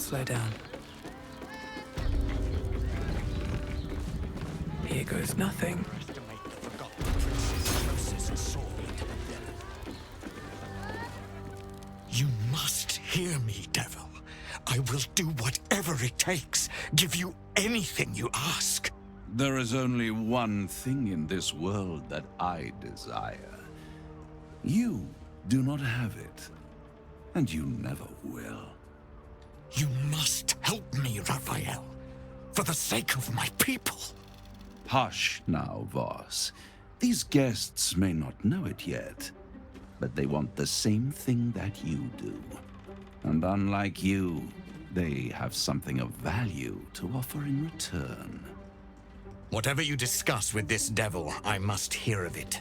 slow down. Here goes nothing. You must hear me, devil. I will do whatever it takes, give you anything you ask. There is only one thing in this world that I desire. You do not have it, and you never will. You must help me, Raphael, for the sake of my people. Hush now, Voss. These guests may not know it yet, but they want the same thing that you do. And unlike you, they have something of value to offer in return. Whatever you discuss with this devil, I must hear of it.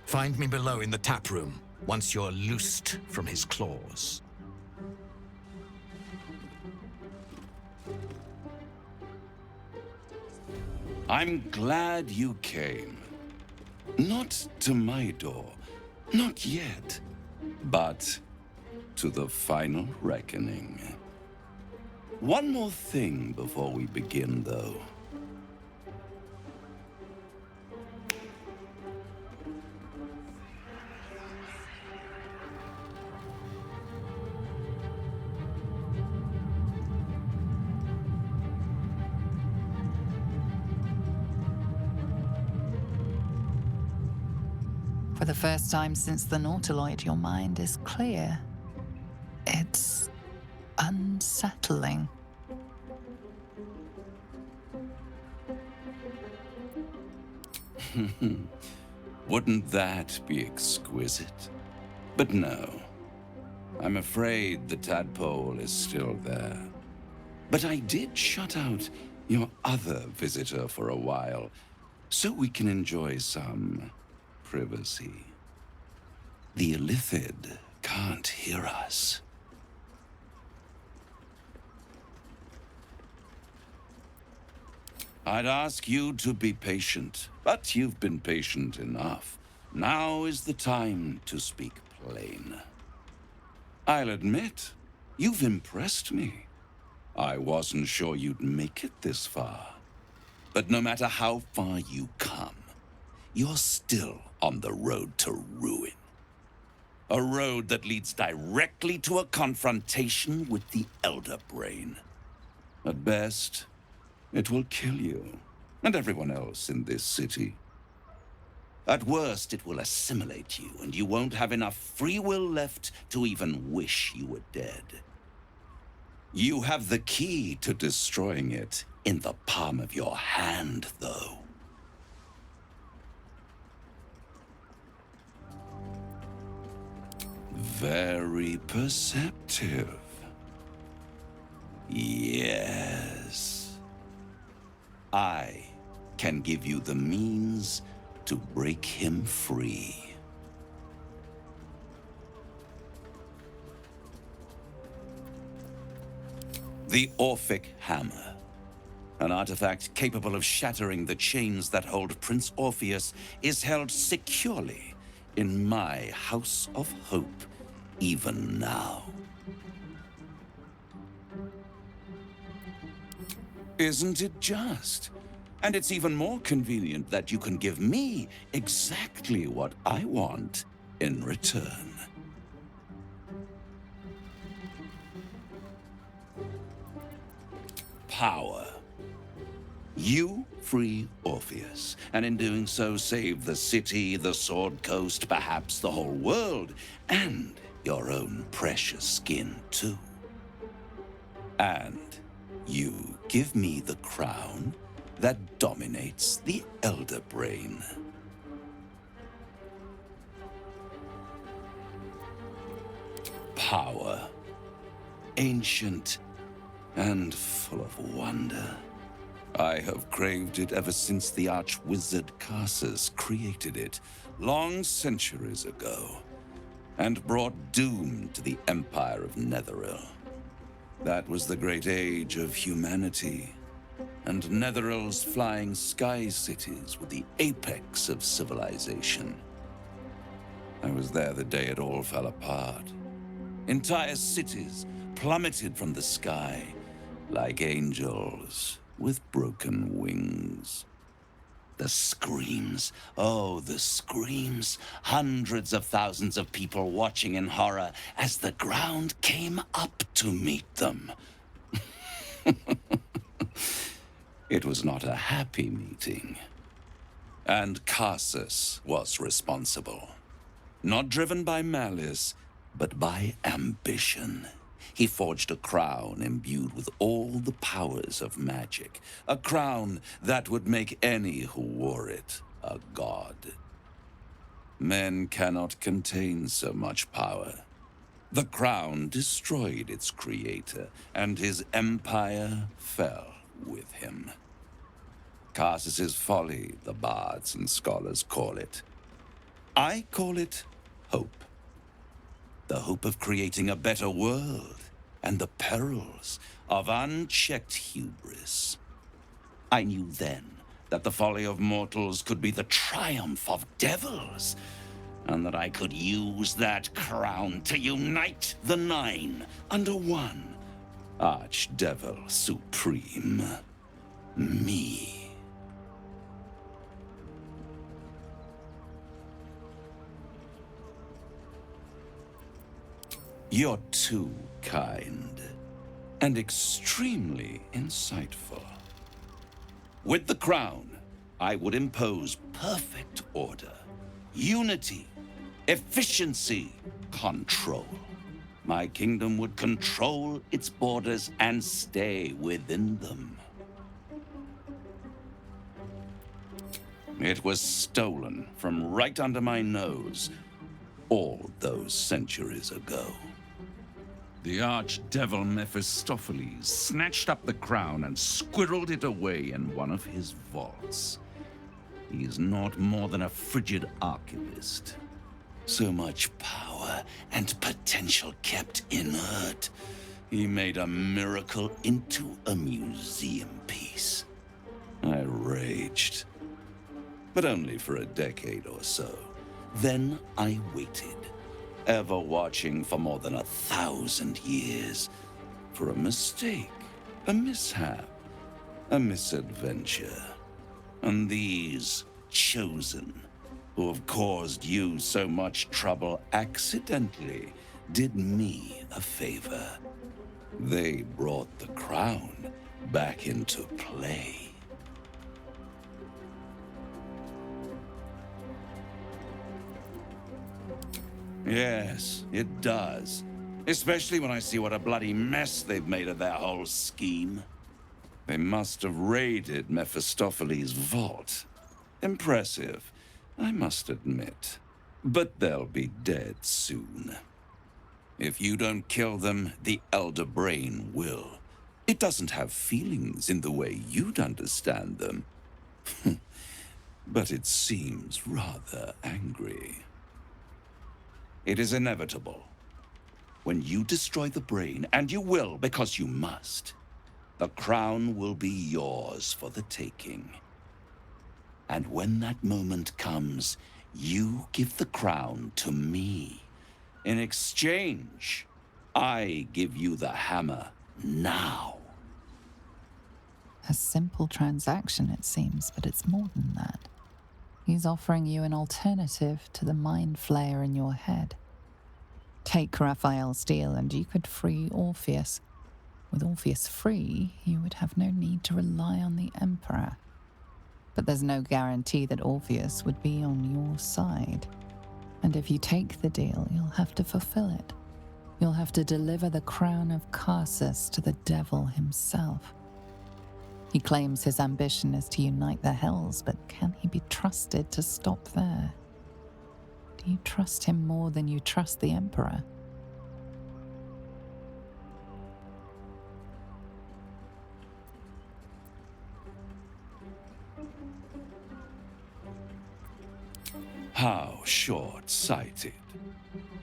Find me below in the tap room, once you're loosed from his claws. I'm glad you came. Not to my door, not yet, but to the final reckoning. One more thing before we begin, though. For the first time since the Nautiloid, your mind is clear. It's unsettling. Wouldn't that be exquisite? But no. I'm afraid the tadpole is still there. But I did shut out your other visitor for a while, so we can enjoy some privacy. The Illithid can't hear us. I'd ask you to be patient, but you've been patient enough. Now is the time to speak plain. I'll admit, you've impressed me. I wasn't sure you'd make it this far. But no matter how far you come, you're still on the road to ruin. A road that leads directly to a confrontation with the Elder Brain. At best, it will kill you, and everyone else in this city. At worst, it will assimilate you, and you won't have enough free will left to even wish you were dead. You have the key to destroying it in the palm of your hand, though. Very perceptive. Yes. I can give you the means to break him free. The Orphic Hammer. An artifact capable of shattering the chains that hold Prince Orpheus is held securely in my House of Hope, even now. Isn't it just? And it's even more convenient that you can give me exactly what I want in return. Power. You free Orpheus, and in doing so save the city, the Sword Coast, perhaps the whole world, and your own precious skin too. And you give me the crown that dominates the Elder Brain. Power. Ancient and full of wonder. I have craved it ever since the arch-wizard Karsus created it, long centuries ago, and brought doom to the Empire of Netheril. That was the great age of humanity, and Netheril's flying sky cities were the apex of civilization. I was there the day it all fell apart. Entire cities, plummeted from the sky like angels with broken wings. The screams, oh, the screams. Hundreds of thousands of people watching in horror as the ground came up to meet them. It was not a happy meeting. And Karsus was responsible. Not driven by malice, but by ambition. He forged a crown imbued with all the powers of magic. A crown that would make any who wore it a god. Men cannot contain so much power. The crown destroyed its creator, and his empire fell with him. Karsus's folly, the bards and scholars call it. I call it hope. The hope of creating a better world, and the perils of unchecked hubris. I knew then that the folly of mortals could be the triumph of devils, and that I could use that crown to unite the Nine under one Archdevil Supreme. Me. You're too kind, and extremely insightful. With the crown, I would impose perfect order, unity, efficiency, control. My kingdom would control its borders and stay within them. It was stolen from right under my nose all those centuries ago. The archdevil Mephistopheles snatched up the crown and squirreled it away in one of his vaults. He is not more than a frigid archivist. So much power and potential kept inert. He made a miracle into a museum piece. I raged, but only for a decade or so. Then I waited, ever watching for more than 1,000 years, for a mistake, a mishap, a misadventure. And these chosen, who have caused you so much trouble accidentally, did me a favor. They brought the crown back into play. Yes, it does. Especially when I see what a bloody mess they've made of their whole scheme. They must have raided Mephistopheles' vault. Impressive, I must admit. But they'll be dead soon. If you don't kill them, the Elder Brain will. It doesn't have feelings in the way you'd understand them. But it seems rather angry. It is inevitable. When you destroy the brain, and you will because you must, the crown will be yours for the taking. And when that moment comes, you give the crown to me. In exchange, I give you the hammer now. A simple transaction, it seems, but it's more than that. He's offering you an alternative to the mind flayer in your head. Take Raphael's steel and you could free Orpheus. With Orpheus free, you would have no need to rely on the Emperor. But there's no guarantee that Orpheus would be on your side. And if you take the deal, you'll have to fulfill it. You'll have to deliver the crown of Karsus to the devil himself. He claims his ambition is to unite the Hells, but can he be trusted to stop there? Do you trust him more than you trust the Emperor? How short-sighted.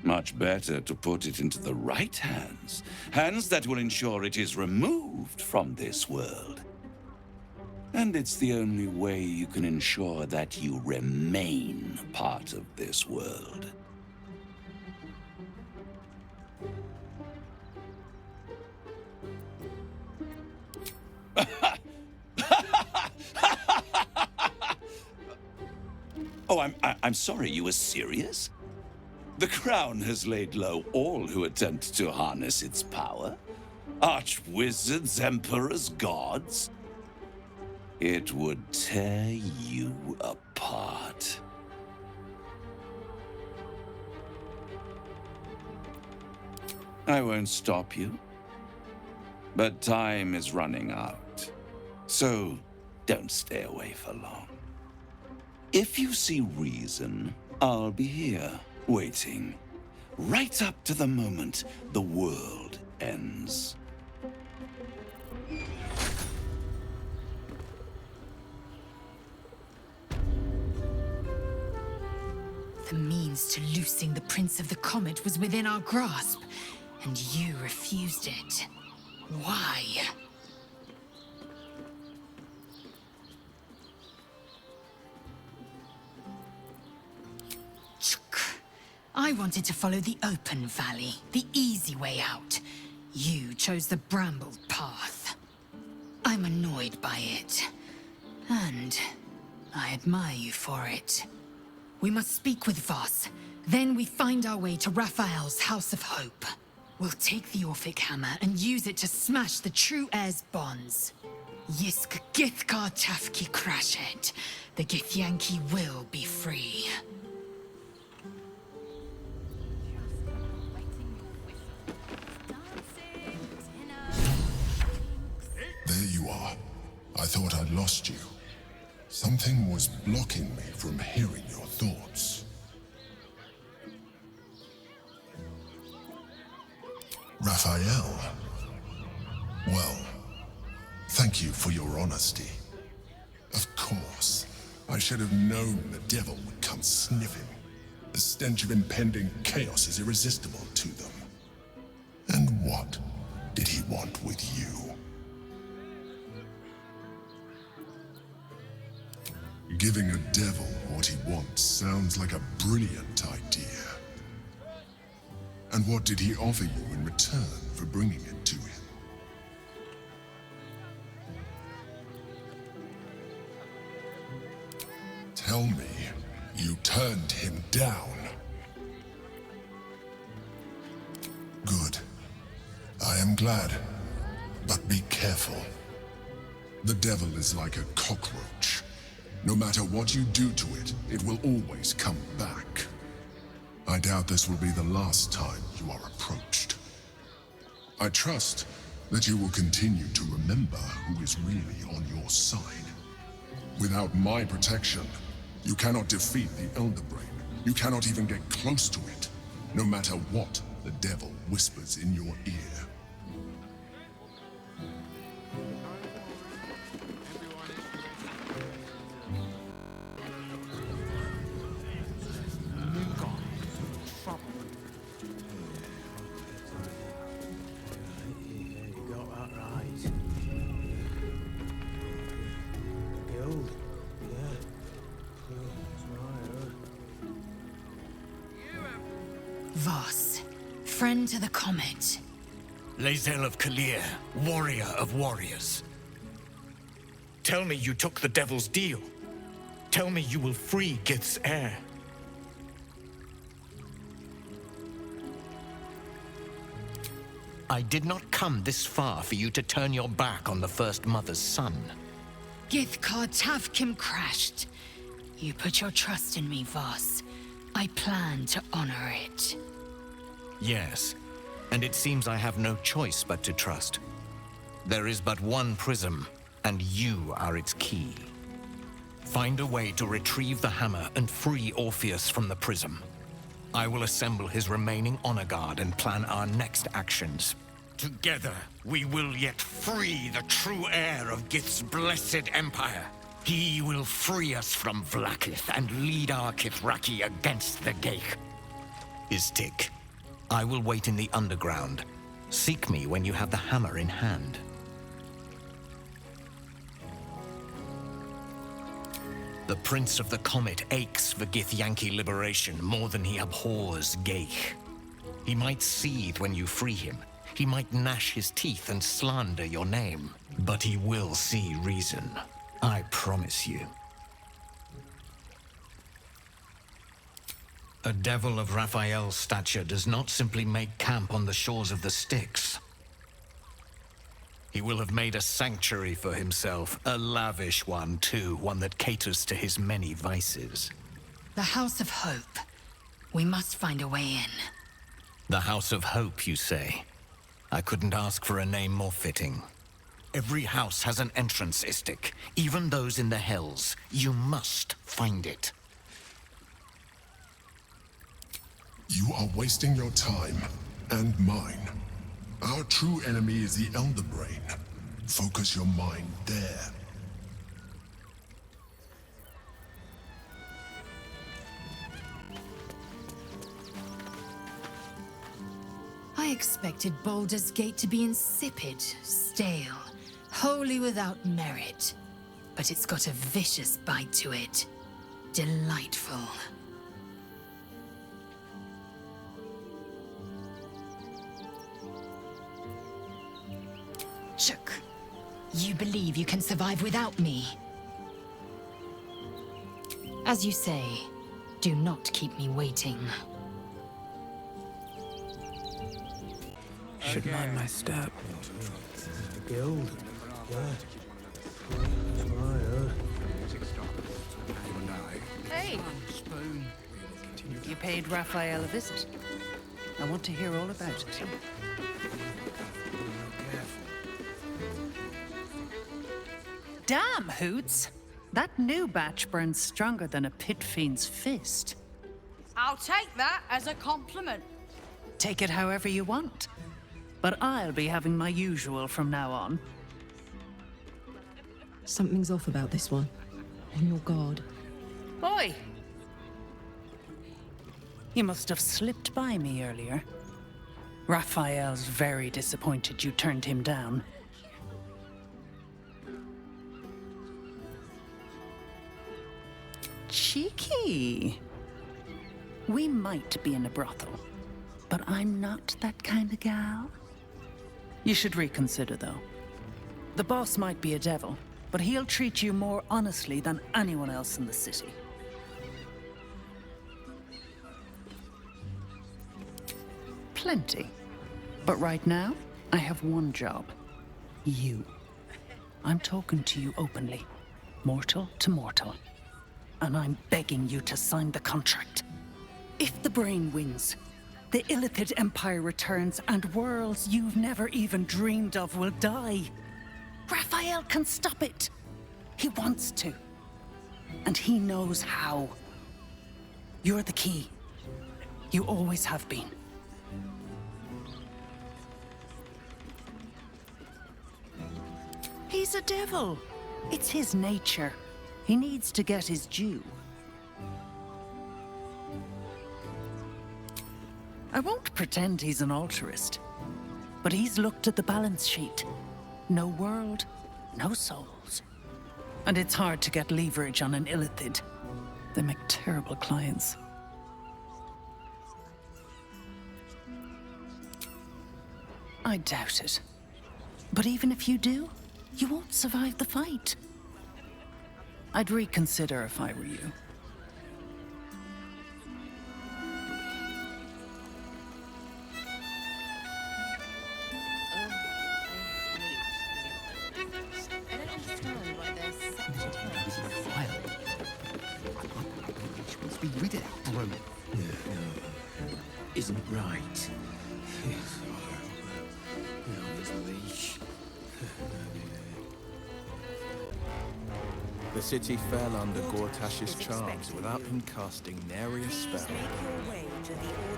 Much better to put it into the right hands. Hands that will ensure it is removed from this world. And it's the only way you can ensure that you remain part of this world. Oh, I'm sorry, you were serious? The crown has laid low all who attempt to harness its power. Archwizards, emperors, gods. It would tear you apart. I won't stop you. But time is running out. So, don't stay away for long. If you see reason, I'll be here, waiting. Right up to the moment the world ends. The means to loosing the Prince of the Comet was within our grasp, and you refused it. Why? I wanted to follow the open valley, the easy way out. You chose the brambled path. I'm annoyed by it, and I admire you for it. We must speak with Voss. Then we find our way to Raphael's House of Hope. We'll take the Orphic Hammer and use it to smash the True Heir's bonds. Yisk Githkar Tafki Crashet. The Githyanki will be free. There you are. I thought I'd lost you. Something was blocking me from hearing your thoughts. Raphael. Well, thank you for your honesty. Of course, I should have known the devil would come sniffing. The stench of impending chaos is irresistible to them. And what did he want with you? Giving a devil what he wants sounds like a brilliant idea. And what did he offer you in return for bringing it to him? Tell me, you turned him down. Good. I am glad. But be careful. The devil is like a cockroach. No matter what you do to it, it will always come back. I doubt this will be the last time you are approached. I trust that you will continue to remember who is really on your side. Without my protection, you cannot defeat the Elderbrain. You cannot even get close to it, no matter what the devil whispers in your ear. Voss, friend to the Comet. Lae'zel of Kalir, warrior of warriors. Tell me you took the devil's deal. Tell me you will free Gith's heir. I did not come this far for you to turn your back on the First Mother's son. Githkar Tavkim crashed. You put your trust in me, Voss. I plan to honor it. Yes, and it seems I have no choice but to trust. There is but one prism, and you are its key. Find a way to retrieve the hammer and free Orpheus from the prism. I will assemble his remaining honor guard and plan our next actions. Together, we will yet free the true heir of Gith's blessed empire. He will free us from Vlaakith and lead our Kithraki against the Geich. Istik, I will wait in the underground. Seek me when you have the hammer in hand. The Prince of the Comet aches for Githyanki liberation more than he abhors Geich. He might seethe when you free him. He might gnash his teeth and slander your name, but he will see reason. I promise you. A devil of Raphael's stature does not simply make camp on the shores of the Styx. He will have made a sanctuary for himself, a lavish one too, one that caters to his many vices. The House of Hope. We must find a way in. The House of Hope, you say? I couldn't ask for a name more fitting. Every house has an entrance, Istik, even those in the Hells. You must find it. You are wasting your time, and mine. Our true enemy is the Elder Brain. Focus your mind there. I expected Baldur's Gate to be insipid, stale, wholly without merit. But it's got a vicious bite to it. Delightful. Chook, you believe you can survive without me? As you say, do not keep me waiting. Should mind my step. Guild. Hey! You paid Raphael a visit. I want to hear all about it. Damn, Hoots! That new batch burns stronger than a pit fiend's fist. I'll take that as a compliment. Take it however you want. But I'll be having my usual from now on. Something's off about this one. On your guard. Boy! You must have slipped by me earlier. Raphael's very disappointed you turned him down. Cheeky. We might be in a brothel, but I'm not that kind of gal. You should reconsider, though. The boss might be a devil, but he'll treat you more honestly than anyone else in the city. Plenty. But right now, I have one job. You. I'm talking to you openly, mortal to mortal. And I'm begging you to sign the contract. If the brain wins, the Illithid Empire returns and worlds you've never even dreamed of will die. Raphael can stop it. He wants to. And he knows how. You're the key. You always have been. He's a devil. It's his nature. He needs to get his due. I won't pretend he's an altruist, but he's looked at the balance sheet. No world, no souls. And it's hard to get leverage on an Illithid. They make terrible clients. I doubt it. But even if you do, you won't survive the fight. I'd reconsider if I were you. Be rid of that brute. No, isn't right. The city fell under Gortash's charms without him casting nary a spell.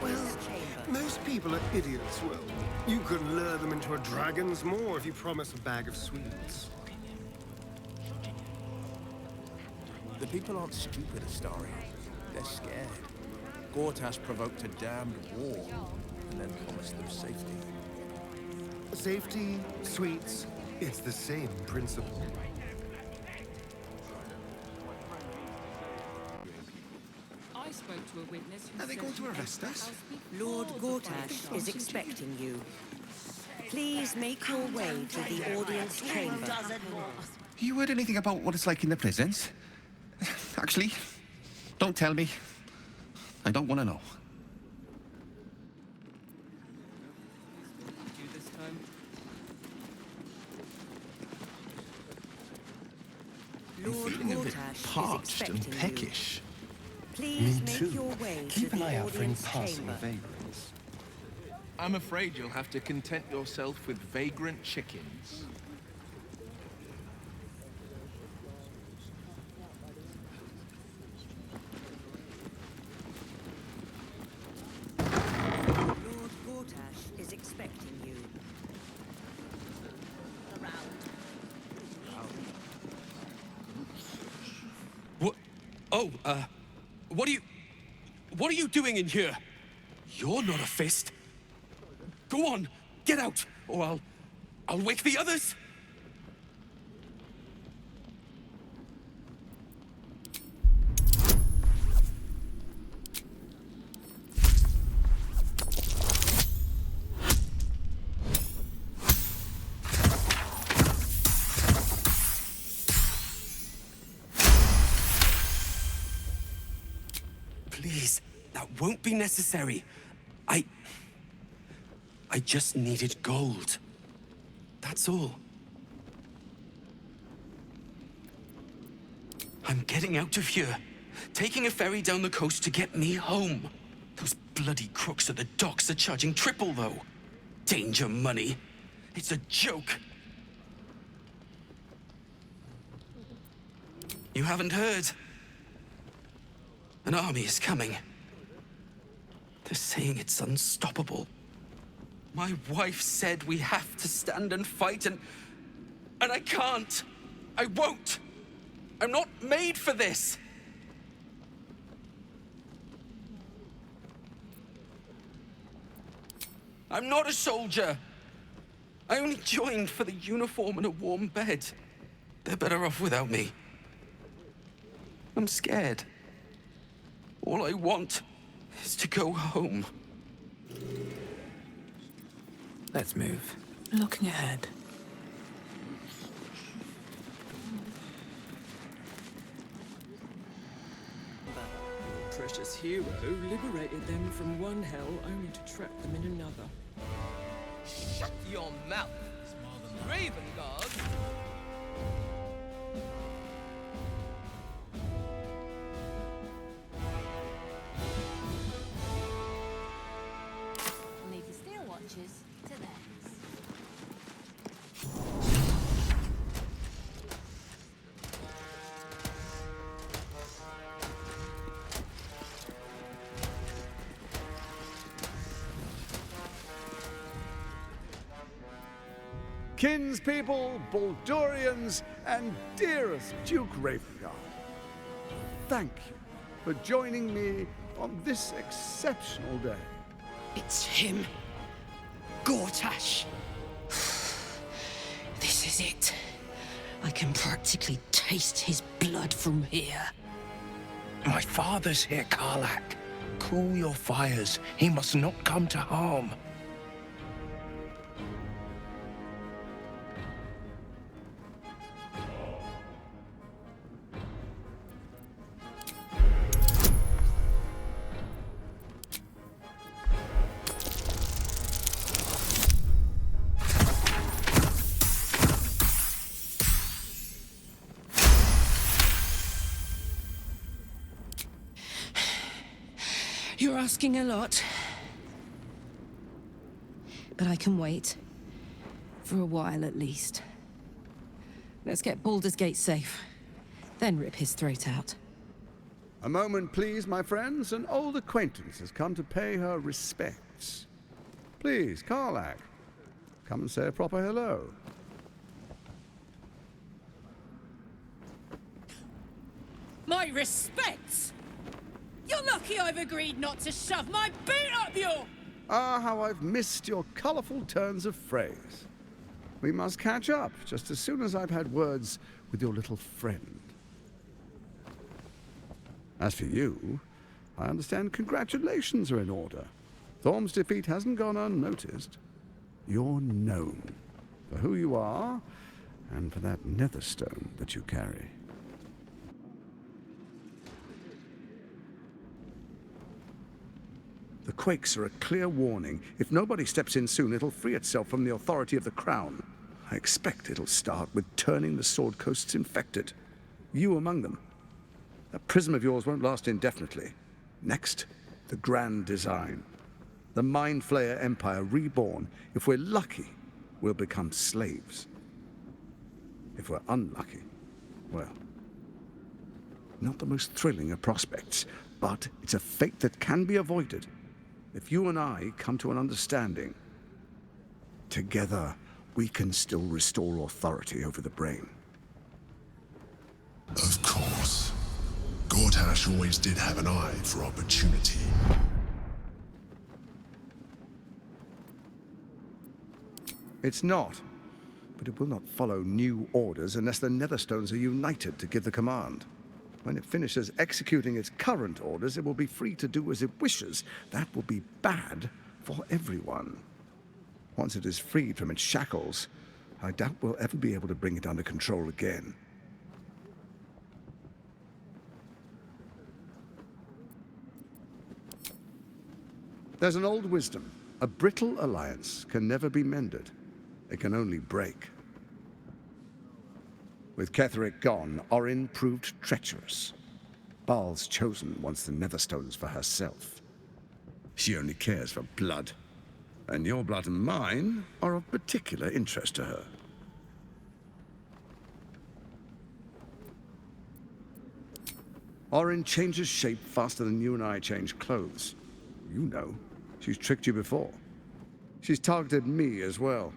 Well, most people are idiots, Wyll. You can lure them into a dragon's maw if you promise a bag of sweets. The people aren't stupid, Astarion. They're scared. Gortash provoked a damned war, and then promised them safety. Safety, sweets, it's the same principle. I spoke to a witness who Are they going to arrest us? Lord Gortash is expecting you. Please make your way to the audience chamber. You heard anything about what it's like in the prisons? Actually, don't tell me. I don't want to know. Lord Feeling a bit Gortash parched is and expecting you. peckish. Please make your way Keep to an the eye out for any audience passing chamber. vagrants. I'm afraid you'll have to content yourself with vagrant chickens. Lord Gortash is expecting you. What? Oh, what are you doing in here? You're not a fist. Go on, get out, or I'll wake the others. Please, that won't be necessary. I just needed gold. That's all. I'm getting out of here. Taking a ferry down the coast to get me home. Those bloody crooks at the docks are charging triple, though. Danger money. It's a joke. You haven't heard? An army is coming. They're saying it's unstoppable. My wife said we have to stand and fight, and I can't. I won't. I'm not made for this. I'm not a soldier. I only joined for the uniform and a warm bed. They're better off without me. I'm scared. All I want is to go home. Let's move. Looking ahead. Your precious hero liberated them from one hell only to trap them in another. Shut your mouth, Ravengard! Leave the steel watches to theirs. Kinspeople, Baldurians, and dearest Duke Ravengard, thank you for joining me on this exceptional day. It's him. Gortash. This is it. I can practically taste his blood from here. My father's here, Karlach. Cool your fires. He must not come to harm. You're asking a lot. But I can wait. For a while, at least. Let's get Baldur's Gate safe. Then rip his throat out. A moment, please, my friends. An old acquaintance has come to pay her respects. Please, Karlach, come and say a proper hello. My respects! You're lucky I've agreed not to shove my boot up your... Ah, how I've missed your colourful turns of phrase. We must catch up just as soon as I've had words with your little friend. As for you, I understand congratulations are in order. Thorm's defeat hasn't gone unnoticed. you're known for who you are and for that netherstone that you carry. The quakes are a clear warning. If nobody steps in soon, it'll free itself from the authority of the Crown. I expect it'll start with turning the Sword Coasts infected. You among them. That prism of yours won't last indefinitely. Next, the grand design. The Mind Flayer Empire reborn. If we're lucky, we'll become slaves. If we're unlucky, well, not the most thrilling of prospects, but it's a fate that can be avoided if you and I come to an understanding. Together, we can still restore authority over the brain. Of course. Gortash always did have an eye for opportunity. It's not, but it will not follow new orders unless the Netherstones are united to give the command. When it finishes executing its current orders, it will be free to do as it wishes. That will be bad for everyone. Once it is freed from its shackles, I doubt we'll ever be able to bring it under control again. There's an old wisdom. A brittle alliance can never be mended. It can only break. With Ketheric gone, Orin proved treacherous. Baal's chosen wants the Netherstones for herself. She only cares for blood. And your blood and mine are of particular interest to her. Orin changes shape faster than you and I change clothes. You know, she's tricked you before. She's targeted me as well.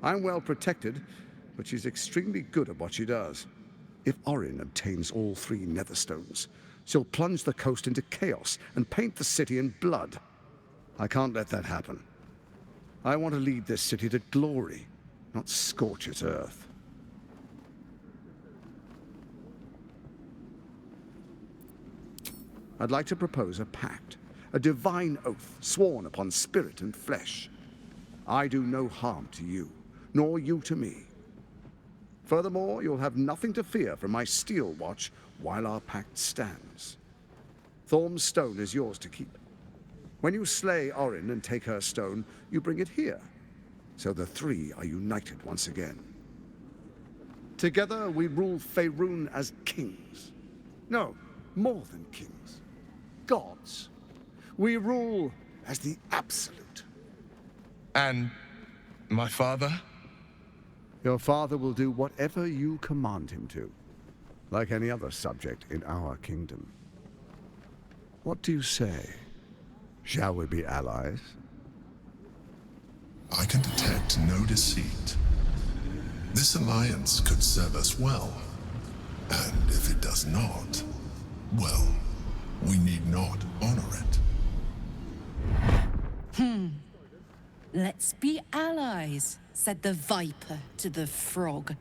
I'm well protected, but she's extremely good at what she does. If Orin obtains all 3 Netherstones, she'll plunge the coast into chaos and paint the city in blood. I can't let that happen. I want to lead this city to glory, not scorch its earth. I'd like to propose a pact, a divine oath sworn upon spirit and flesh. I do no harm to you, nor you to me. Furthermore, you'll have nothing to fear from my steel watch while our pact stands. Thorm's stone is yours to keep. When you slay Orin and take her stone, you bring it here, so the 3 are united once again. Together we rule Faerun as kings. No, more than kings. Gods. We rule as the Absolute. And my father? Your father will do whatever you command him to, like any other subject in our kingdom. What do you say? Shall we be allies? I can detect no deceit. This alliance could serve us well. And if it does not, well, we need not honor it. Let's be allies, said the viper to the frog.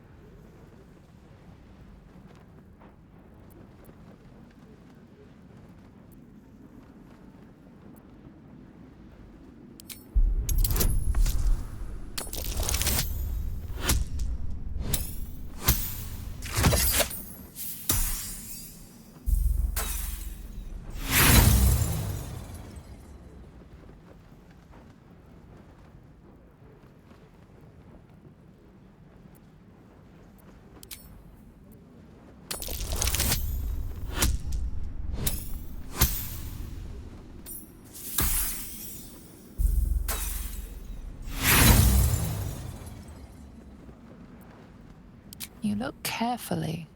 You look carefully,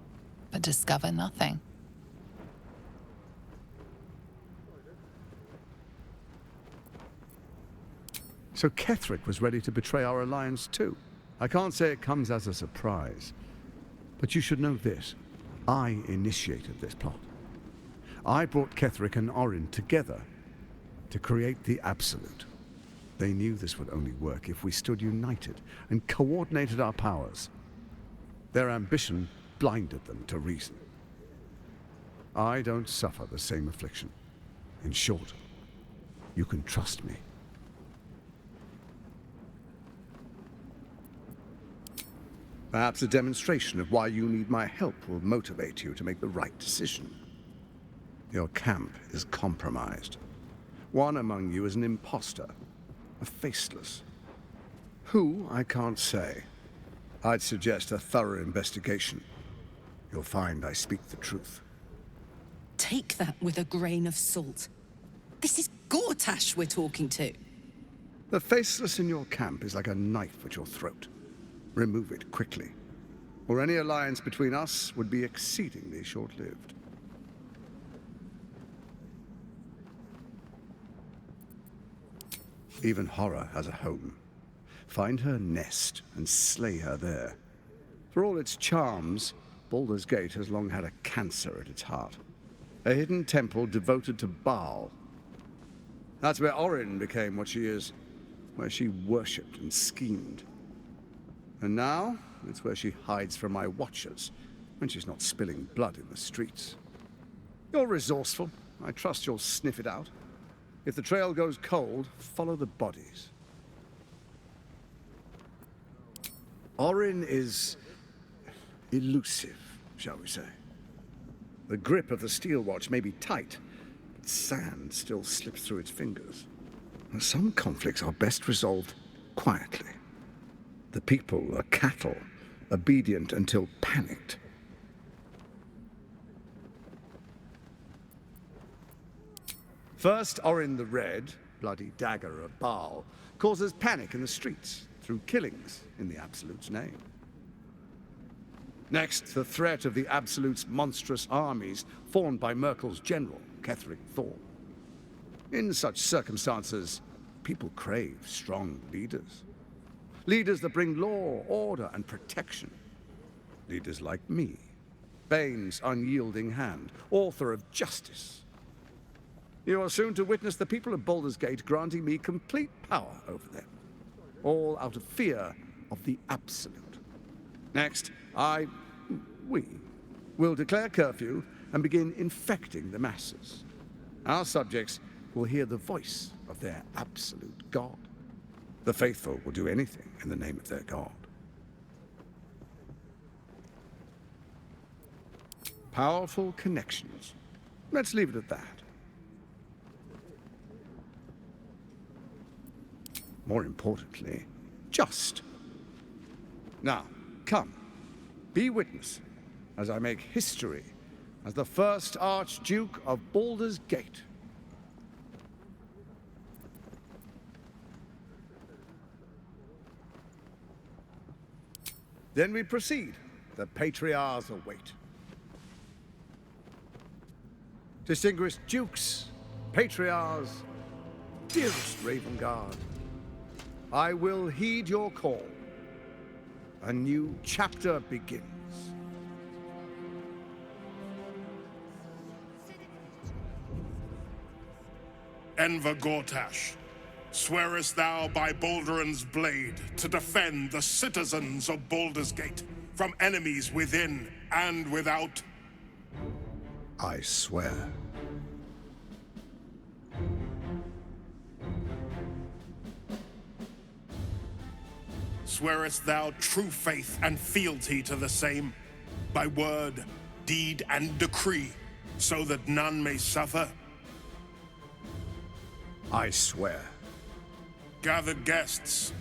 but discover nothing. So Ketheric was ready to betray our alliance too. I can't say it comes as a surprise, but you should know this. I initiated this plot. I brought Ketheric and Orin together to create the Absolute. They knew this would only work if we stood united and coordinated our powers. Their ambition blinded them to reason. I don't suffer the same affliction. In short, you can trust me. Perhaps a demonstration of why you need my help will motivate you to make the right decision. Your camp is compromised. One among you is an imposter, a faceless. Who, I can't say. I'd suggest a thorough investigation. You'll find I speak the truth. Take that with a grain of salt. This is Gortash we're talking to. The faceless in your camp is like a knife at your throat. Remove it quickly, or any alliance between us would be exceedingly short-lived. Even horror has a home. Find her nest and slay her there. For all its charms, Baldur's Gate has long had a cancer at its heart. A hidden temple devoted to Baal. That's where Orin became what she is, where she worshipped and schemed. And now, it's where she hides from my watchers, when she's not spilling blood in the streets. You're resourceful. I trust you'll sniff it out. If the trail goes cold, follow the bodies. Orin is elusive, shall we say. The grip of the steel watch may be tight, but sand still slips through its fingers. Some conflicts are best resolved quietly. The people are cattle, obedient until panicked. First, Orin the Red, bloody dagger of Baal, causes panic in the streets through killings in the Absolute's name. Next, the threat of the Absolute's monstrous armies formed by Merkel's general, Ketheric Thorn. In such circumstances, people crave strong leaders. Leaders that bring law, order, and protection. Leaders like me, Bane's unyielding hand, author of justice. You are soon to witness the people of Baldur's Gate granting me complete power over them, all out of fear of the Absolute. Next, we will declare curfew and begin infecting the masses. Our subjects will hear the voice of their absolute god. The faithful will do anything in the name of their god. Powerful connections. Let's leave it at that. More importantly, just. Now, come, be witness as I make history as the first Archduke of Baldur's Gate. Then we proceed. The Patriarchs await. Distinguished Dukes, Patriarchs, dearest Ravengard, I will heed your call. A new chapter begins. Enver Gortash, swearest thou by Balduran's blade to defend the citizens of Baldur's Gate from enemies within and without? I swear. Swearest thou true faith and fealty to the same, by word, deed, and decree, so that none may suffer? I swear. Gathered guests,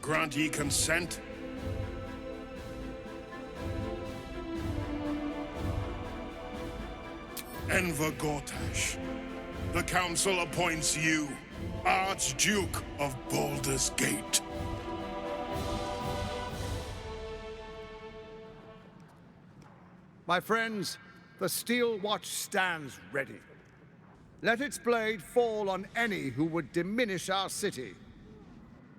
grant ye consent? Enver Gortash, the Council appoints you Archduke of Baldur's Gate. My friends, the steel watch stands ready. Let its blade fall on any who would diminish our city.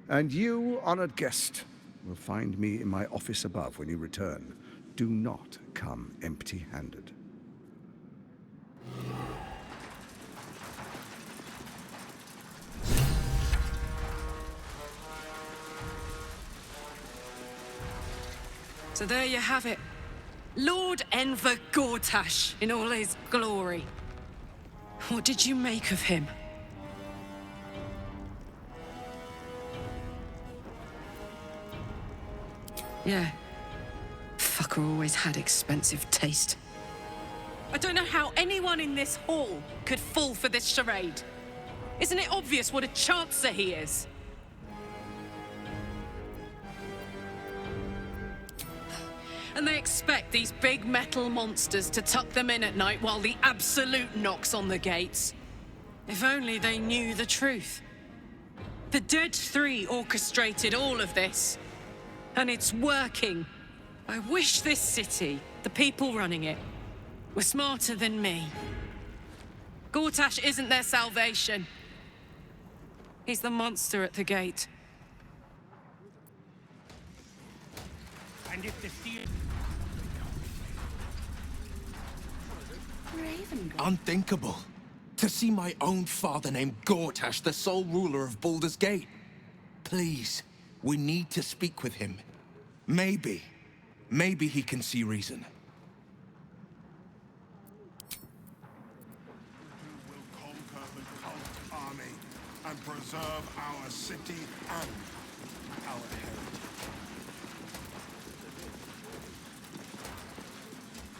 And you, honored guest, will find me in my office above when you return. Do not come empty-handed. So there you have it. Lord Enver Gortash in all his glory. What did you make of him? Yeah. Fucker always had expensive taste. I don't know how anyone in this hall could fall for this charade. Isn't it obvious what a chancer he is? And they expect these big metal monsters to tuck them in at night while the Absolute knocks on the gates. If only they knew the truth. The Dead Three orchestrated all of this. And it's working. I wish this city, the people running it, were smarter than me. Gortash isn't their salvation. He's the monster at the gate. And if the steel... Ravengard. Unthinkable. To see my own father named Gortash, the sole ruler of Baldur's Gate. Please, we need to speak with him. Maybe he can see reason. Who will conquer the cult army and preserve our city and our heritage.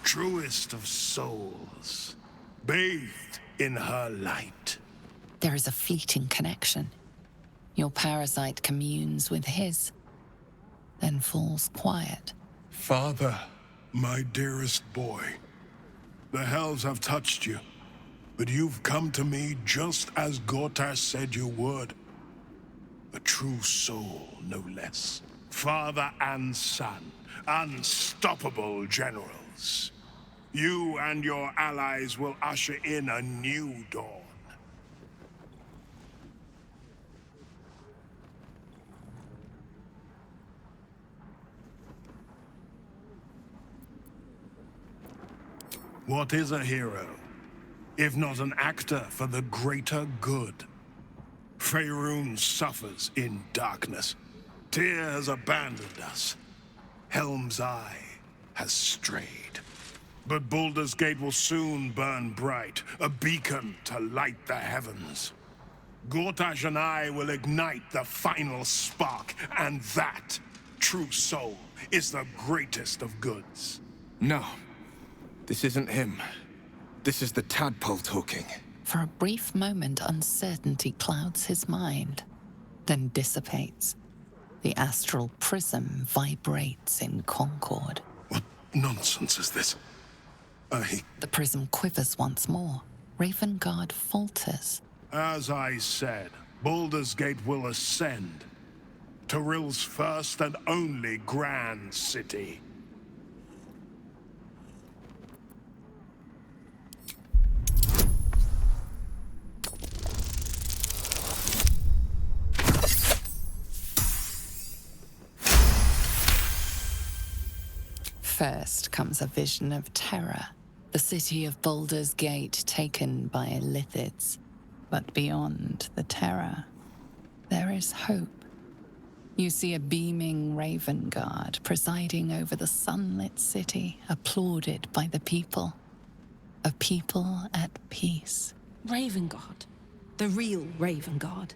Truest of souls, bathed in her light. There is a fleeting connection. Your parasite communes with his, then falls quiet. Father, my dearest boy, the hells have touched you, but you've come to me just as Gortash said you would. A true soul, no less. Father and son, unstoppable generals. You and your allies will usher in a new dawn. What is a hero, if not an actor for the greater good? Faerun suffers in darkness. Tyr has abandoned us. Helm's Eye has strayed. But Baldur's Gate will soon burn bright, a beacon to light the heavens. Gortash and I will ignite the final spark, and that, true soul, is the greatest of goods. No. This isn't him. This is the tadpole talking. For a brief moment, uncertainty clouds his mind, then dissipates. The astral prism vibrates in concord. What nonsense is this? The prism quivers once more. Ravengard falters. As I said, Baldur's Gate will ascend. Torill's first and only grand city. First comes a vision of terror, the city of Baldur's Gate taken by Lithids. But beyond the terror, there is hope. You see a beaming Ravengard presiding over the sunlit city, applauded by the people. A people at peace. Ravengard, the real Ravengard,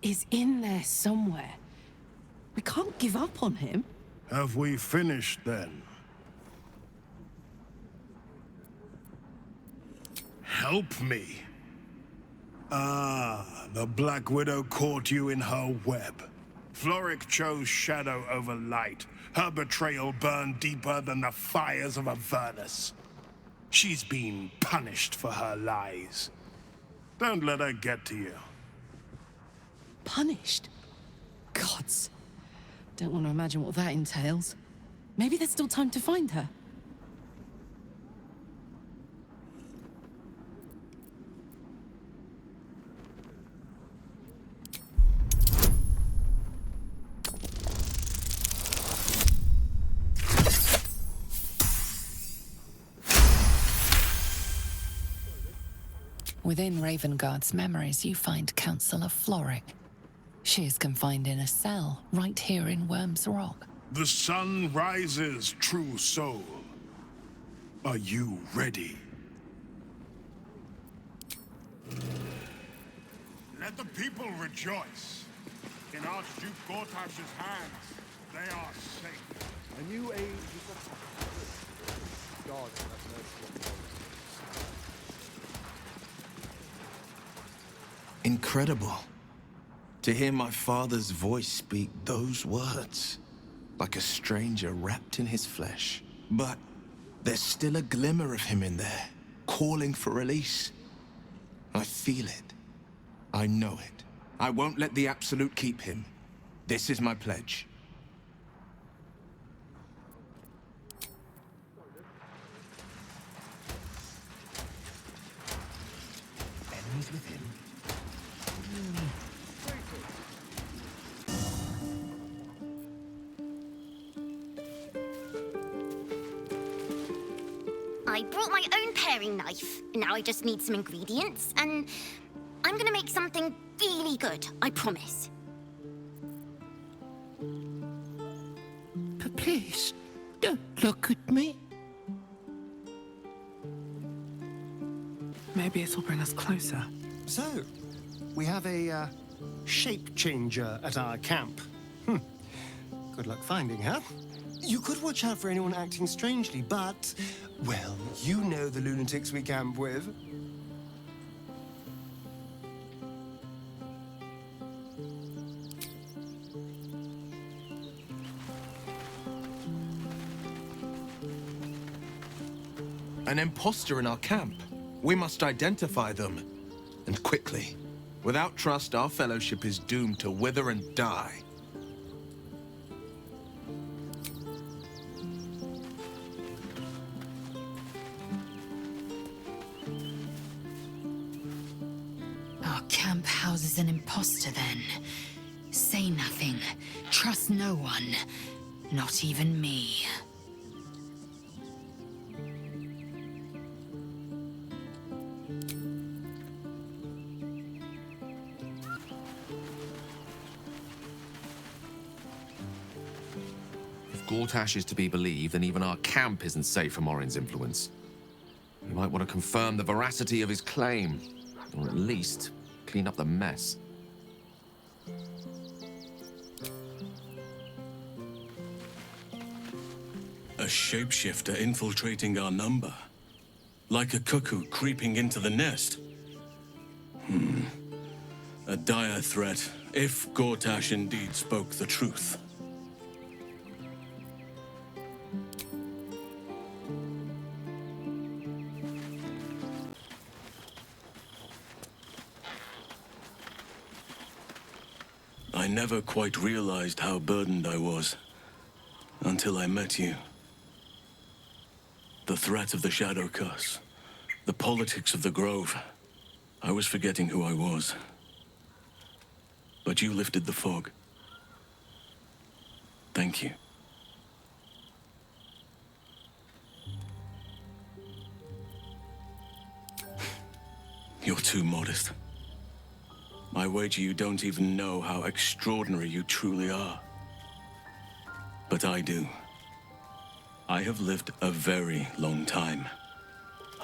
is in there somewhere. We can't give up on him. Have we finished then? Help me. Ah, the Black Widow caught you in her web. Florrick chose shadow over light. Her betrayal burned deeper than the fires of Avernus. She's been punished for her lies. Don't let her get to you. Punished? Gods. Don't want to imagine what that entails. Maybe there's still time to find her. Within Ravengard's memories, you find Councillor Florrick. She is confined in a cell, right here in Worm's Rock. The sun rises, true soul. Are you ready? Let the people rejoice. In Archduke Gortash's hands, They are safe. A new age is upon us. God have mercy on us. Incredible. To hear my father's voice speak those words, like a stranger wrapped in his flesh. But there's still a glimmer of him in there, calling for release. I feel it. I know it. I won't let the Absolute keep him. This is my pledge. Enemies with him. I brought my own paring knife. Now I just need some ingredients, and I'm gonna make something really good, I promise. But please, don't look at me. Maybe it'll bring us closer. So, we have a shape changer at our camp. Good luck finding her. You could watch out for anyone acting strangely, but, well, you know the lunatics we camp with. An imposter in our camp. We must identify them. And quickly. Without trust, our fellowship is doomed to wither and die. Our camp houses an imposter then. Say nothing. Trust no one. Not even me. If Gortash is to be believed, then even our camp isn't safe from Orin's influence. We might want to confirm the veracity of his claim, or at least clean up the mess. A shapeshifter infiltrating our number. Like a cuckoo creeping into the nest. A dire threat, if Gortash indeed spoke the truth. I never quite realized how burdened I was, until I met you. The threat of the Shadow Curse, the politics of the Grove. I was forgetting who I was. But you lifted the fog. Thank you. You're too modest. I wager you don't even know how extraordinary you truly are. But I do. I have lived a very long time.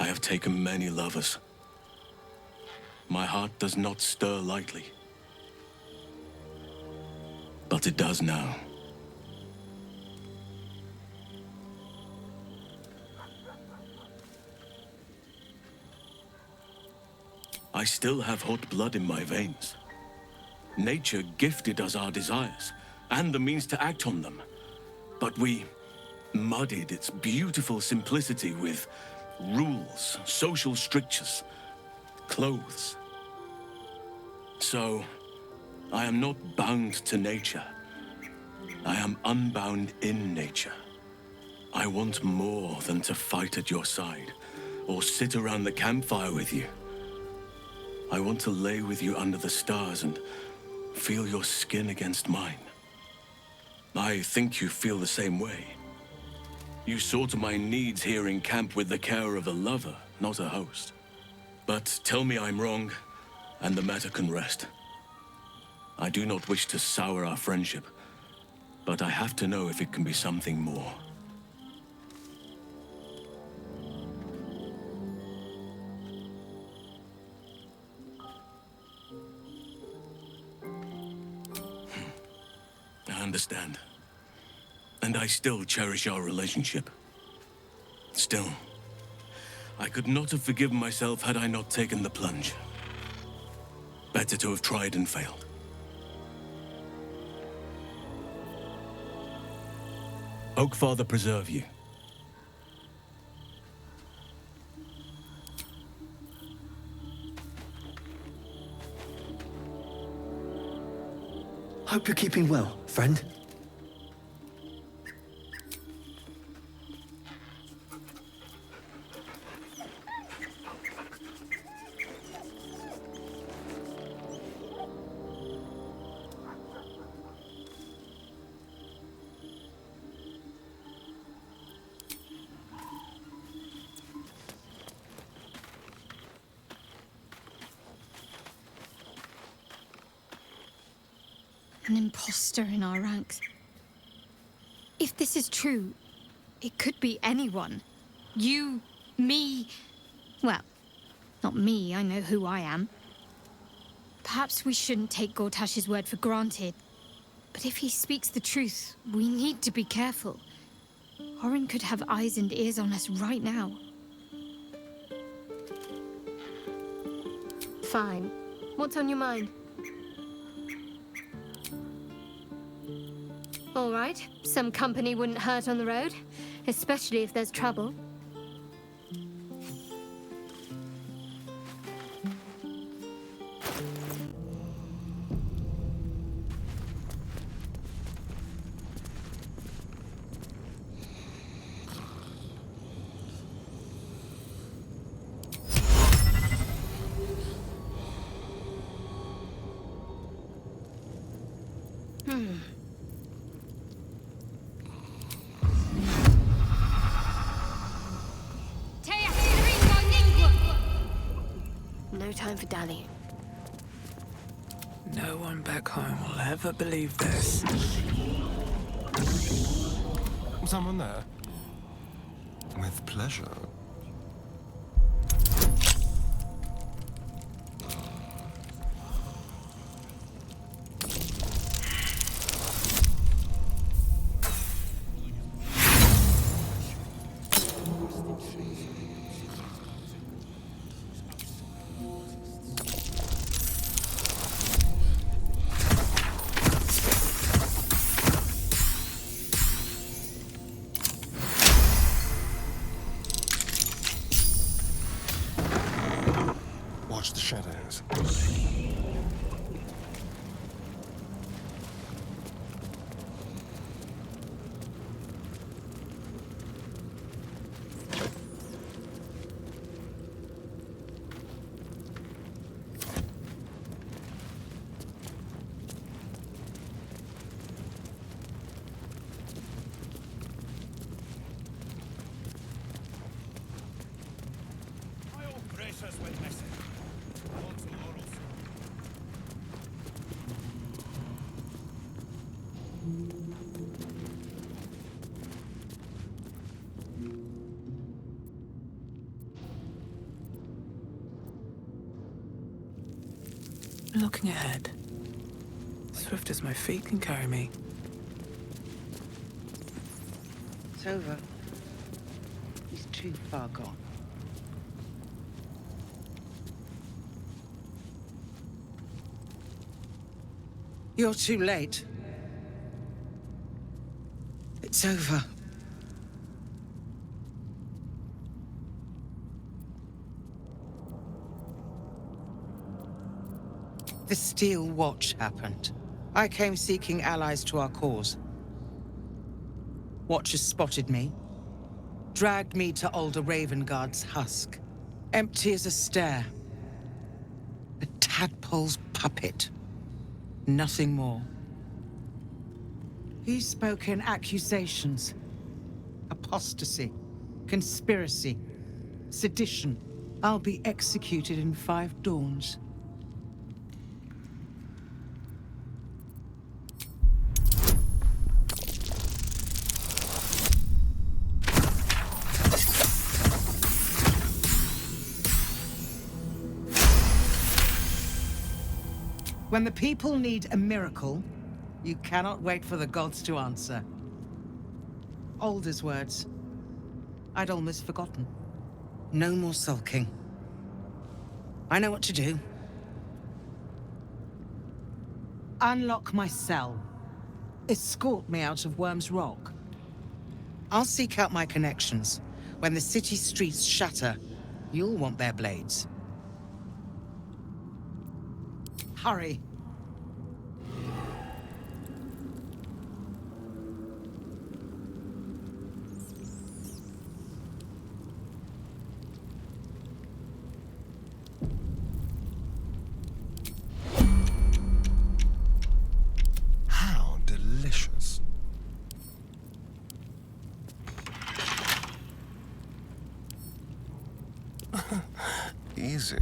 I have taken many lovers. My heart does not stir lightly. But it does now. I still have hot blood in my veins. Nature gifted us our desires, and the means to act on them. But we muddied its beautiful simplicity with rules, social strictures, clothes. So, I am not bound to nature. I am unbound in nature. I want more than to fight at your side, or sit around the campfire with you. I want to lay with you under the stars and feel your skin against mine. I think you feel the same way. You saw to my needs here in camp with the care of a lover, not a host. But tell me I'm wrong, and the matter can rest. I do not wish to sour our friendship, but I have to know if it can be something more. I understand. And I still cherish our relationship. Still, I could not have forgiven myself had I not taken the plunge. Better to have tried and failed. Oakfather preserve you. Hope you're keeping well, friend. An imposter in our ranks. If this is true, it could be anyone. You, me... Well, not me, I know who I am. Perhaps we shouldn't take Gortash's word for granted. But if he speaks the truth, we need to be careful. Orin could have eyes and ears on us right now. Fine. What's on your mind? All right, some company wouldn't hurt on the road, especially if there's trouble. No time for dallying. No one back home will ever believe this. Someone there? With pleasure. Watch the shadows. Looking ahead, swift as my feet can carry me. It's over. He's too far gone. You're too late. It's over. The Steel Watch happened. I came seeking allies to our cause. Watchers spotted me, dragged me to older Ravengard's husk, empty as a stare. A tadpole's puppet. Nothing more. He spoke in accusations. Apostasy, conspiracy, sedition. I'll be executed in 5 dawns. When the people need a miracle, you cannot wait for the gods to answer. Alder's words. I'd almost forgotten. No more sulking. I know what to do. Unlock my cell. Escort me out of Worm's Rock. I'll seek out my connections. When the city streets shatter, you'll want their blades. Hurry. How delicious. Easy.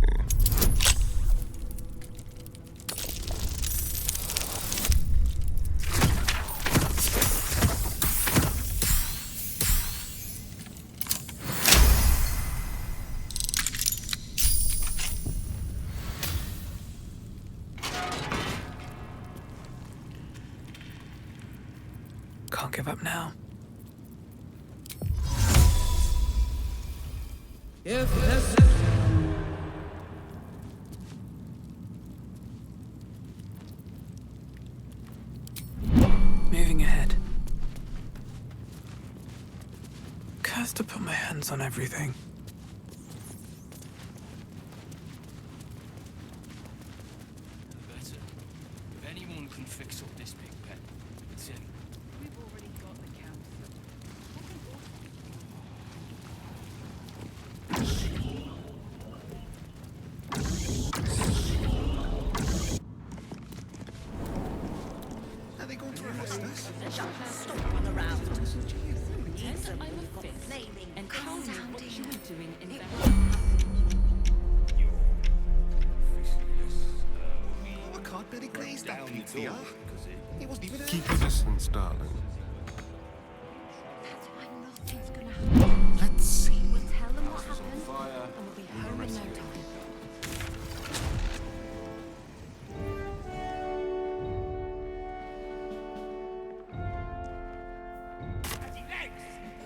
Can't give up now. If necessary. Moving ahead. Cursed to put my hands on everything. Better. If anyone can fix up this big pen, it's him. We've already got the count. Are they going to arrest us? Stomping around. Pretend I'm a fifth and tell me what you were doing in the house. Oh, I can't really glaze that pizza. He wasn't even Keep your distance, darling. Let's see. We'll tell them what happened, and we'll be home in no time.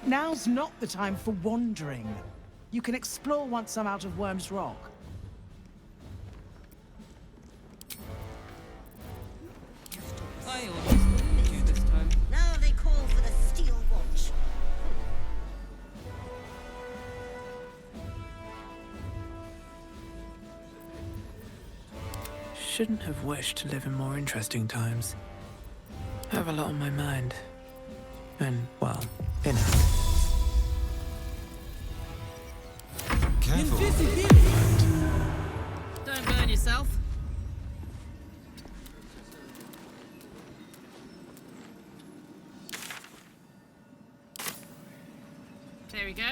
Now's not the time for wandering. You can explore once I'm out of Worm's Rock. I always believe you this time. Now they call for the Steel Watch. Shouldn't have wished to live in more interesting times. I have a lot on my mind. And, well, in it. Don't burn yourself. There we go.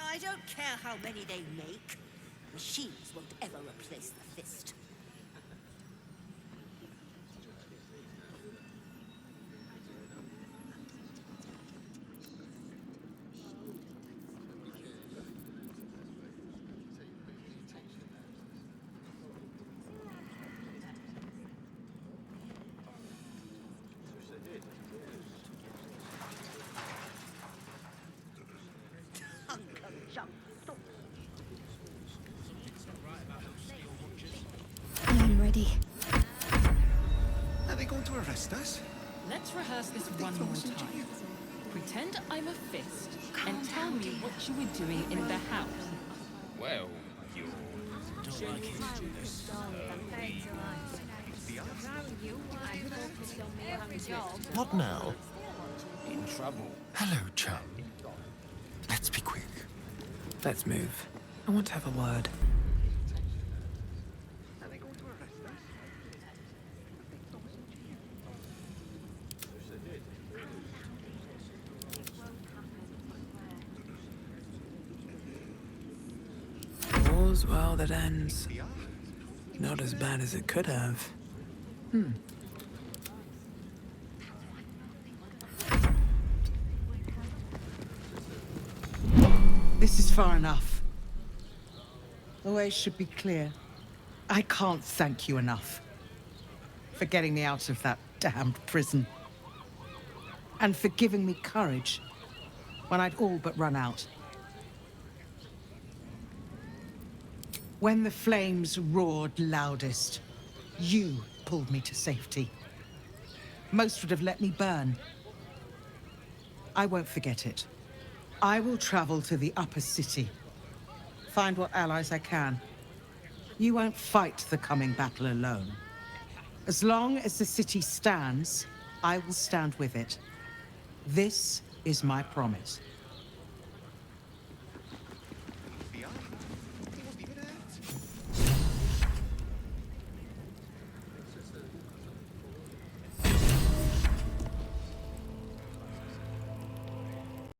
I don't care how many they make. Machines won't ever replace the fist. I'm ready. Are they going to arrest us? Let's rehearse this one more time. Pretend I'm a fist and tell me what you were doing in the house. Well, you don't like it. What now? In trouble. Hello, chum. Let's be quick. Let's move. I want to have a word. All's well that ends. Not as bad as it could have. This is far enough. The way should be clear. I can't thank you enough. for getting me out of that damned prison. And for giving me courage when I'd all but run out. When the flames roared loudest, you pulled me to safety. Most would have let me burn. I won't forget it. I will travel to the upper city, find what allies I can. You won't fight the coming battle alone. As long as the city stands, I will stand with it. This is my promise.